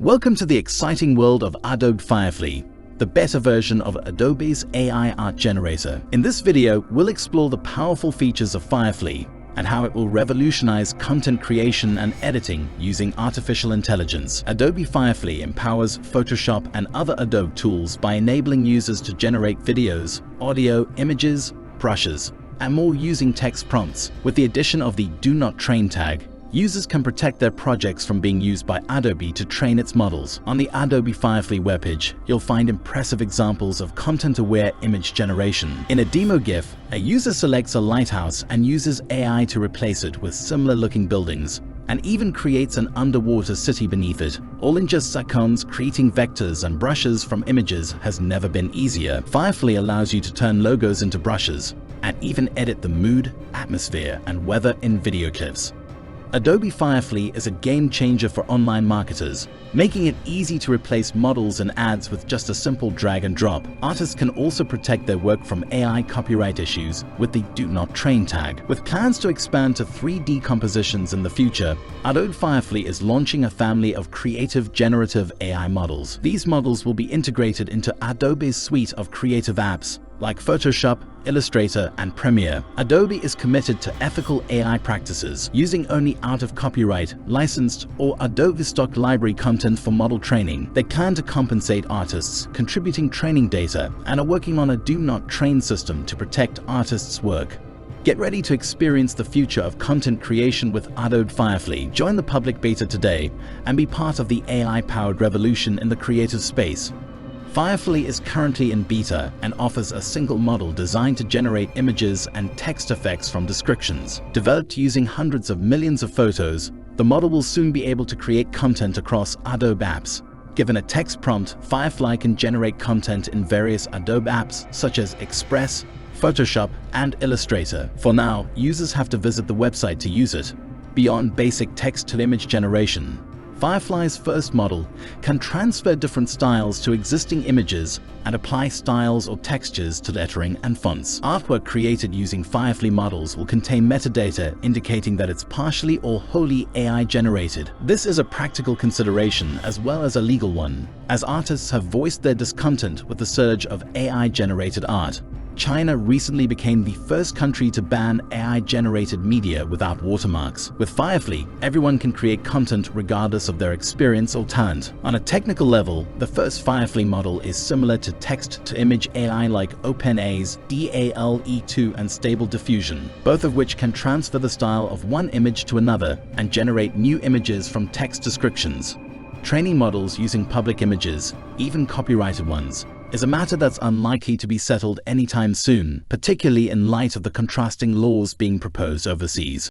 Welcome to the exciting world of Adobe Firefly, the beta version of Adobe's AI art generator. In this video, we'll explore the powerful features of Firefly and how it will revolutionize content creation and editing using artificial intelligence. Adobe Firefly empowers Photoshop and other Adobe tools by enabling users to generate videos, audio, images, brushes, and more using text prompts. With the addition of the Do Not Train tag, users can protect their projects from being used by Adobe to train its models. On the Adobe Firefly webpage, you'll find impressive examples of content-aware image generation. In a demo GIF, a user selects a lighthouse and uses AI to replace it with similar-looking buildings, and even creates an underwater city beneath it. All in just seconds. Creating vectors and brushes from images has never been easier. Firefly allows you to turn logos into brushes, and even edit the mood, atmosphere, and weather in video clips. Adobe Firefly is a game changer for online marketers, making it easy to replace models and ads with just a simple drag and drop. Artists can also protect their work from AI copyright issues with the Do Not Train tag. With plans to expand to 3D compositions in the future, Adobe Firefly is launching a family of creative generative AI models. These models will be integrated into Adobe's suite of creative apps like Photoshop, Illustrator, and Premiere. Adobe is committed to ethical AI practices, using only out-of-copyright, licensed, or Adobe stock library content for model training. They plan to compensate artists, contributing training data, and are working on a Do Not Train system to protect artists' work. Get ready to experience the future of content creation with Adobe Firefly. Join the public beta today and be part of the AI-powered revolution in the creative space. Firefly is currently in beta and offers a single model designed to generate images and text effects from descriptions. Developed using hundreds of millions of photos, the model will soon be able to create content across Adobe apps. Given a text prompt, Firefly can generate content in various Adobe apps such as Express, Photoshop, and Illustrator. For now, users have to visit the website to use it. Beyond basic text-to-image generation, Firefly's first model can transfer different styles to existing images and apply styles or textures to lettering and fonts. Artwork created using Firefly models will contain metadata indicating that it's partially or wholly AI generated. This is a practical consideration as well as a legal one, as artists have voiced their discontent with the surge of AI-generated art. China recently became the first country to ban AI-generated media without watermarks. With Firefly, everyone can create content regardless of their experience or talent. On a technical level, the first Firefly model is similar to text-to-image AI like OpenAI's DALL-E 2 and Stable Diffusion, both of which can transfer the style of one image to another and generate new images from text descriptions. Training models using public images, even copyrighted ones, is a matter that's unlikely to be settled anytime soon, particularly in light of the contrasting laws being proposed overseas.